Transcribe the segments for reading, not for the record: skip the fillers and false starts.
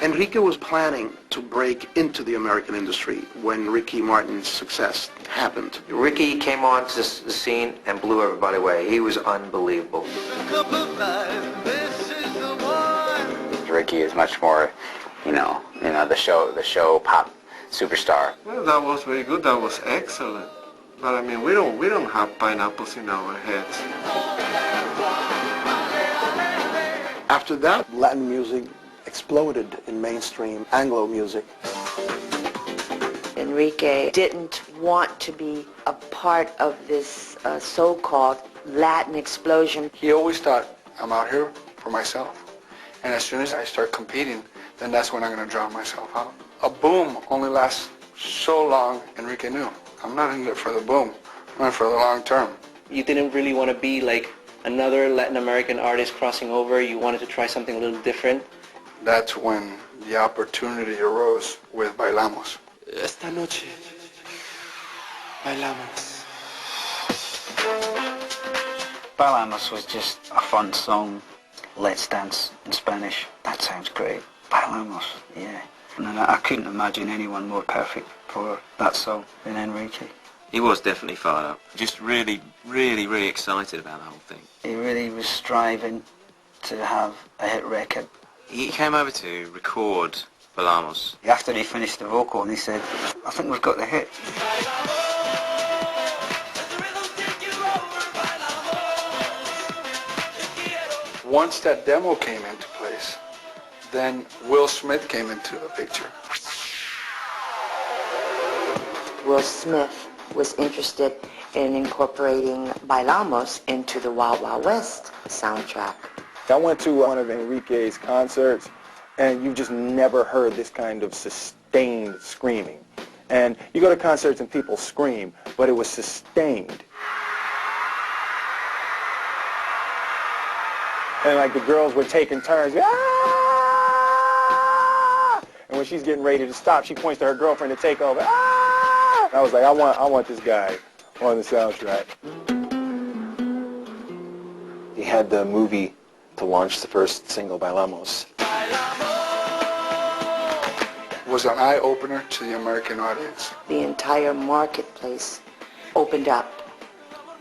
Enrique was planning to break into the American industry when Ricky Martin's success happened. Ricky came on to the scene and blew everybody away. He was unbelievable. Ricky is much more, the show pop superstar. Well, that was very good. That was excellent. But I mean, we don't have pineapples in our heads. After that, Latin music exploded in mainstream Anglo music. Enrique didn't want to be a part of this so-called Latin explosion. He always thought, I'm out here for myself. And as soon as I start competing, then that's when I'm going to draw myself out. A boom only lasts so long, Enrique knew. I'm not in it for the boom. I'm in it for the long term. You didn't really want to be like another Latin American artist crossing over. You wanted to try something a little different. That's when the opportunity arose with Bailamos. Esta noche bailamos. Bailamos was just a fun song. Let's dance in Spanish. That sounds great. Bailamos, yeah. And I couldn't imagine anyone more perfect for that song than Enrique. He was definitely fired up. Just really, really, really excited about the whole thing. He really was striving to have a hit record. He came over to record Bailamos. After he finished the vocal, and he said, I think we've got the hit. Once that demo came into place, then Will Smith came into the picture. Will Smith was interested in incorporating Bailamos into the Wild Wild West soundtrack. I went to one of Enrique's concerts, and you just never heard this kind of sustained screaming. And you go to concerts and people scream, but it was sustained. And like the girls were taking turns, ah! And when she's getting ready to stop, she points to her girlfriend to take over. Ah! I was like, I want this guy on the soundtrack. He had the movie to launch the first single, Bailamos. It was an eye-opener to the American audience. The entire marketplace opened up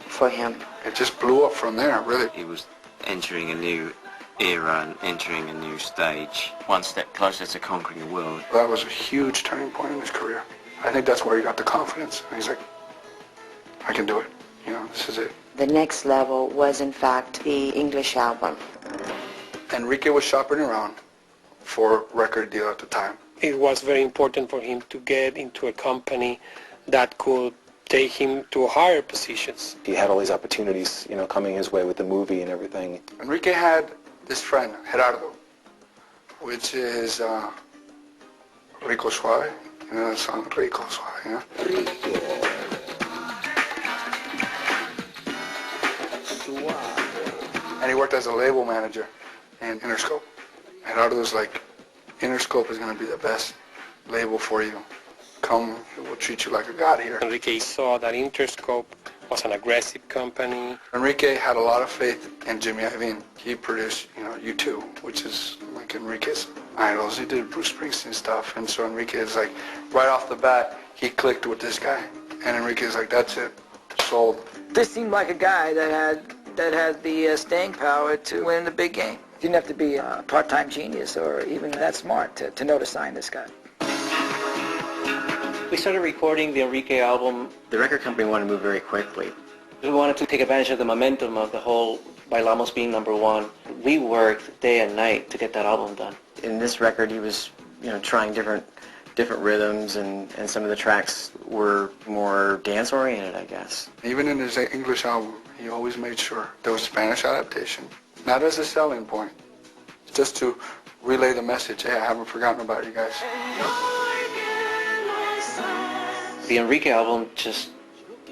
for him. It just blew up from there, really. He was entering a new era and entering a new stage, one step closer to conquering the world. That was a huge turning point in his career. I think that's where he got the confidence. And he's like, I can do it. This is it. The next level was, in fact, the English album. Enrique was shopping around for a record deal at the time. It was very important for him to get into a company that could take him to higher positions. He had all these opportunities, coming his way with the movie and everything. Enrique had this friend, Gerardo, which is Rico Suave. The song Rico Suave, Rico Suave. And he worked as a label manager in Interscope. Gerardo's like, Interscope is going to be the best label for you. Come, we'll treat you like a god here. Enrique saw that Interscope was an aggressive company. Enrique had a lot of faith in Jimmy Iovine. He produced, U2, which is like Enrique's idols. He did Bruce Springsteen stuff, and so Enrique is like, right off the bat, he clicked with this guy. And Enrique is like, that's it, sold. This seemed like a guy that had the staying power to win the big game. You didn't have to be a part-time genius or even that smart to know to sign this guy. We started recording the Enrique album. The record company wanted to move very quickly. We wanted to take advantage of the momentum of the whole Bailamos being #1. We worked day and night to get that album done. In this record, he was, trying different rhythms, and some of the tracks were more dance-oriented, I guess. Even in his English album, he always made sure there was Spanish adaptation, not as a selling point, just to relay the message, hey, I haven't forgotten about you guys. The Enrique album just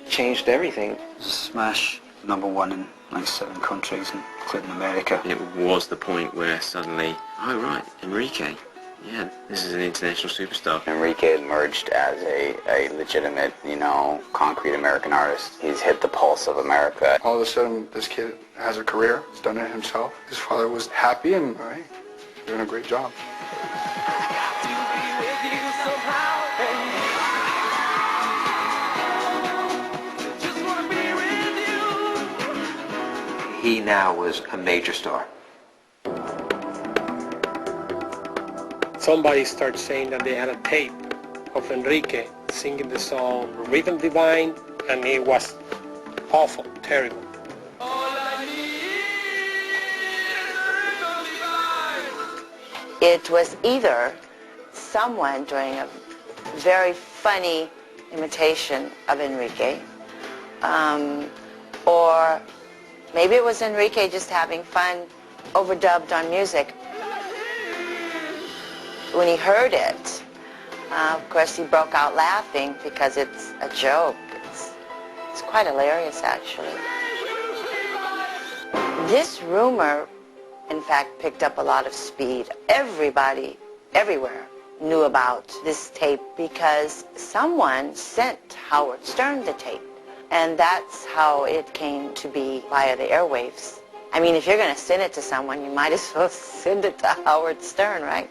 changed everything. Smash #1 in like 7 countries, including America. It was the point where suddenly, oh right, Enrique, yeah, this is an international superstar. Enrique emerged as a legitimate, concrete American artist. He's hit the pulse of America. All of a sudden, this kid has a career. He's done it himself. His father was happy and doing a great job. He now was a major star. Somebody started saying that they had a tape of Enrique singing the song Rhythm Divine, and it was awful, terrible. It was either someone doing a very funny imitation of Enrique, or maybe it was Enrique just having fun, overdubbed on music. When he heard it, of course he broke out laughing because it's a joke. It's quite hilarious, actually. This rumor, in fact, picked up a lot of speed. Everybody, everywhere, knew about this tape because someone sent Howard Stern the tape. And that's how it came to be via the airwaves. I mean, if you're going to send it to someone, you might as well send it to Howard Stern, right?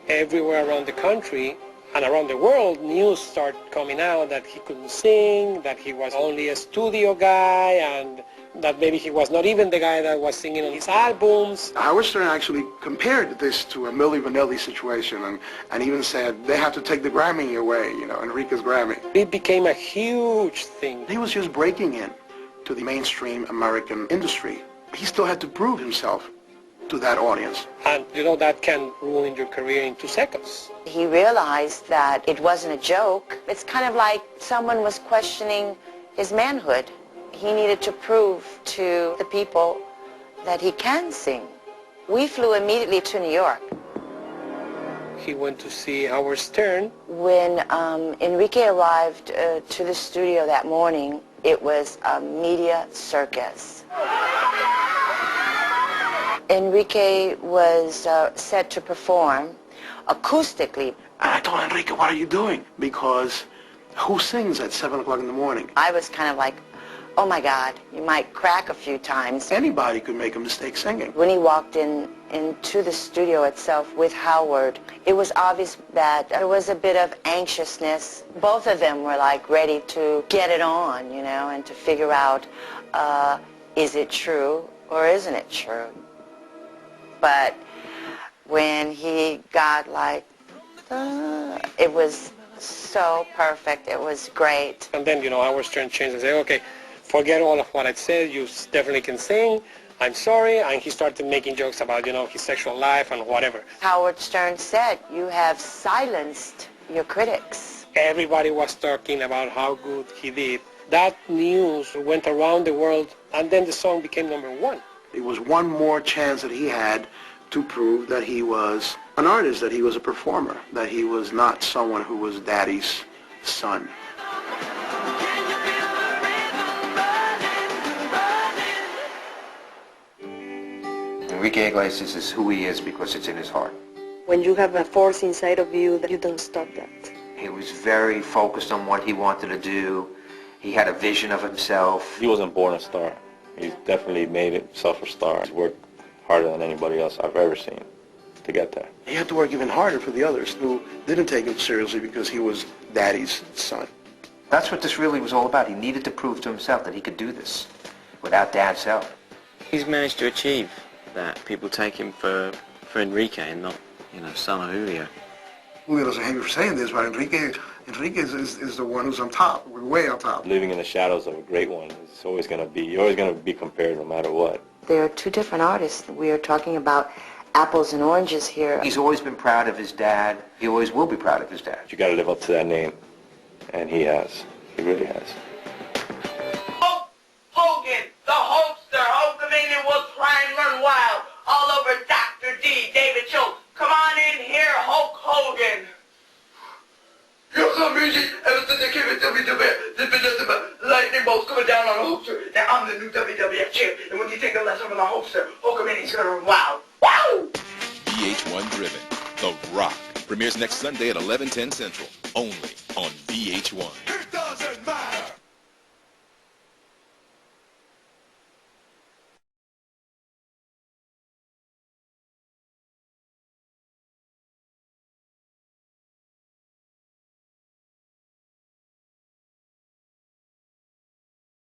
Everywhere around the country and around the world, news started coming out that he couldn't sing, that he was only a studio guy, and that maybe he was not even the guy that was singing on his albums. Howard Stern actually compared this to a Milli Vanilli situation and even said they have to take the Grammy away, Enrique's Grammy. It became a huge thing. He was just breaking in to the mainstream American industry. He still had to prove himself to that audience. And that can ruin your career in 2 seconds. He realized that it wasn't a joke. It's kind of like someone was questioning his manhood. He needed to prove to the people that he can sing. We flew immediately to New York. He went to see Howard Stern. When Enrique arrived to the studio that morning, it was a media circus. Enrique was set to perform acoustically. And I told Enrique, what are you doing? Because who sings at 7 o'clock in the morning? I was kind of like, oh my God, you might crack a few times. Anybody could make a mistake singing. When he walked into the studio itself with Howard, it was obvious that there was a bit of anxiousness. Both of them were like ready to get it on, and to figure out, is it true or isn't it true? But when he got like, it was so perfect. It was great. And then, Howard Stern changed and said, okay, forget all of what I said. You definitely can sing. I'm sorry. And he started making jokes about, his sexual life and whatever. Howard Stern said, you have silenced your critics. Everybody was talking about how good he did. That news went around the world, and then the song became #1. It was one more chance that he had to prove that he was an artist, that he was a performer, that he was not someone who was daddy's son. Enrique Iglesias is who he is because it's in his heart. When you have a force inside of you, you don't stop that. He was very focused on what he wanted to do. He had a vision of himself. He wasn't born a star. He's definitely made himself a star. He's worked harder than anybody else I've ever seen to get there. He had to work even harder for the others who didn't take him seriously because he was daddy's son. That's what this really was all about. He needed to prove to himself that he could do this without Dad's help. He's managed to achieve that. People take him for Enrique and not, son of Julio. Julio doesn't hate me for saying this, but Enrique is the one who's on top. We're way on top. Living in the shadows of a great one, you're always going to be compared no matter what. There are 2 different artists. We are talking about apples and oranges here. He's always been proud of his dad. He always will be proud of his dad. You got to live up to that name, and he has. He really has. Hogan, the Hulkster, Hulkamania was flying, run wild, all over Dr. D, David Schultz. Come on in here, Hulk Hogan. You come music, ever since they came in WWE, there's been nothing but lightning bolts coming down on the Hulkster. Now I'm the new WWF champ, and when you take a lesson from the Hulkster, Hulkamania's gonna run wild. Wow! VH1 Driven, The Rock, premieres next Sunday at 11:10 Central, only on VH1.